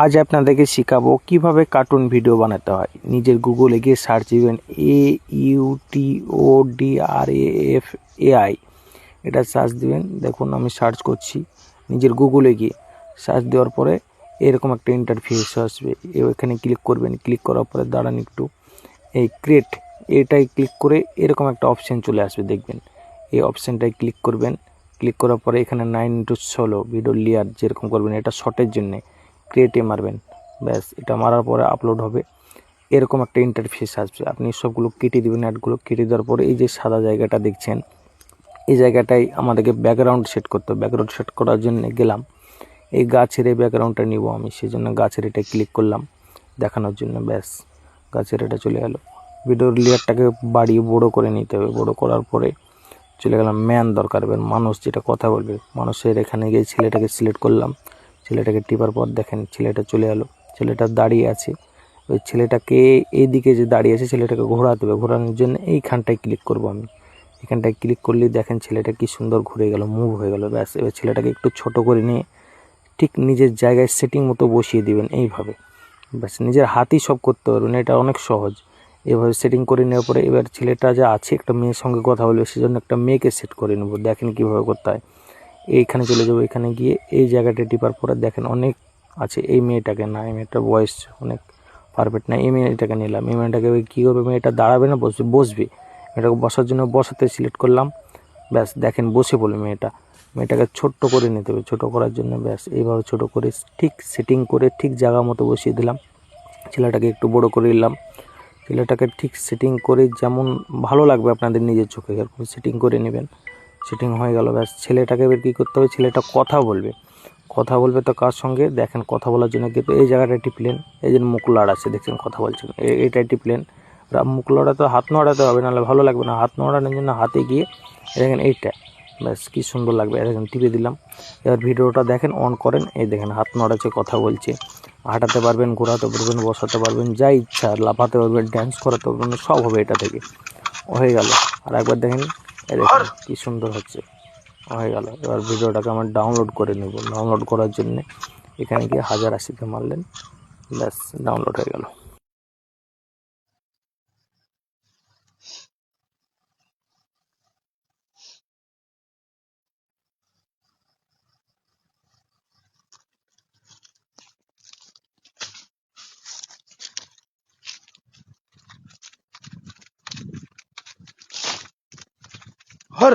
আজ আপনাদেরকে শেখাবো কিভাবে কার্টুন ভিডিও বানাতে হয়। নিজের গুগলে গিয়ে সার্চ দিবেন AUTODRAFAI, এটা সার্চ দিবেন। দেখুন আমি সার্চ করছি নিজের গুগলে গিয়ে। সার্চ দেওয়ার পরে এরকম একটা ইন্টারফেস আসবে, এখানে ক্লিক করবেন। ক্লিক করার পরে দাঁড়ান একটু, এই ক্রিয়েট এটাই ক্লিক করে এরকম একটা অপশান চলে আসবে, দেখবেন। এই অপশানটায় ক্লিক করবেন। ক্লিক করার পরে এখানে 9:16 ভিডিও লেয়ার যেরকম করবেন, এটা শর্টের জন্যে ক্রিয়েটে মারবেন। ব্যাস, এটা মারার পরে আপলোড হবে। এরকম একটা ইন্টারফেস আসবে, আপনি সবগুলো কেটে দেবেন। অ্যাডগুলো কেটে দেওয়ার পরে এই যে সাদা জায়গাটা দেখছেন, এই জায়গাটায় আমাদেরকে ব্যাকগ্রাউন্ড সেট করতে হবে। ব্যাকগ্রাউন্ড সেট করার জন্য গেলাম, এই গাছের এই ব্যাকগ্রাউন্ডটা নিব আমি, সেই জন্য গাছের এটা ক্লিক করলাম দেখানোর জন্য। ব্যাস, গাছের এটা চলে গেল। ভিডিওর লেয়ারটাকে বাড়িয়ে বড় করে নিতে হবে। বড় করার পরে চলে গেলাম ম্যান দরকার, এবার মানুষ যেটা কথা বলবে, মানুষের এখানে গিয়ে ছেলেটাকে সিলেক্ট করলাম। ছেলেটাকে টিপার পর দেখেন ছেলেটা চলে এলো, ছেলেটা দাঁড়িয়ে আছে। ওই ছেলেটাকে এইদিকে যে দাঁড়িয়ে আছে ছেলেটাকে ঘোরাতে হবে। ঘোরানোর জন্য এইখানটায় ক্লিক করব আমি। এখানটায় ক্লিক করলেই দেখেন ছেলেটা কি সুন্দর ঘুরে গেল, মুভ হয়ে গেল। ব্যাস, এবার ছেলেটাকে একটু ছোট করে নিয়ে ঠিক নিজের জায়গায় সেটিং মতো বসিয়ে দিবেন এইভাবে। ব্যাস, নিজের হাতেই সব করতে পারবেন, এটা অনেক সহজ। এভাবে সেটিং করে নেওয়ার পরে এবার ছেলেটা যা আছে একটা মেয়ের সঙ্গে কথা বলবে, সেজন্য একটা মেয়েকে সেট করে নেব। দেখেন কীভাবে করতে হয়। এইখানে চলে যাবো, এখানে গিয়ে এই জায়গাটা টিপার পরে দেখেন অনেক আছে। এই মেয়েটাকে না, এই মেয়েটার বয়স অনেক পারফেক্ট না, এই মেয়েটাকে নিলাম। এই মেয়েটাকে কী করবে, মেয়েটা দাঁড়াবে না বসবে, বসবে। মেয়েটাকে বসার জন্য বসাতে সিলেক্ট করলাম। ব্যাস, দেখেন বসে পড়লো মেয়েটা। মেয়েটাকে ছোট্ট করে নিতে হবে। ছোটো করার জন্য ব্যাস এইভাবে ছোটো করে ঠিক সেটিং করে ঠিক জায়গা মতো বসিয়ে দিলাম। ছেলেটাকে একটু বড় করে নিলাম। ছেলেটাকে ঠিক সেটিং করে যেমন ভালো লাগবে আপনাদের নিজের চোখে, এরকম সেটিং করে নেবেন। সেটিং হয়ে গেল। ব্যাস, ছেলেটাকে এবার কী করতে হবে, ছেলেটা কথা বলবে। কথা বলবে তো কার সঙ্গে, দেখেন কথা বলার জন্য কিন্তু এই জায়গাটা টিপলেন, এই যে মুখ লাড়াচ্ছে দেখছেন কথা বলছেন, এইটাই টিপলেন। মুখ লাড়াতে হাত নাড়াতে হবে, নাহলে ভালো লাগবে না। হাত নাড়ানোর জন্য হাতে গিয়ে দেখেন এইটা, ব্যাস কী সুন্দর লাগবে। দেখেন টিপে দিলাম। এবার ভিডিওটা দেখেন, অন করেন, এই দেখেন হাত নাড়াচ্ছে, কথা বলছে। হাঁটাতে পারবেন, ঘোরাতে পারবেন, বসাতে পারবেন, যা ইচ্ছা লাফাতে পারবেন, ড্যান্স করাতে পারবেন, সব হবে এটা থেকে। হয়ে গেল। আর একবার দেখেন, এই দেখেন কী সুন্দর হচ্ছে, হয়ে গেল। এবার ভিডিওটাকে আমার ডাউনলোড করে নেব। ডাউনলোড করার জন্যে এখানে গিয়ে 1080-তে মারলেন, ব্যাস ডাউনলোড হয়ে গেল। हर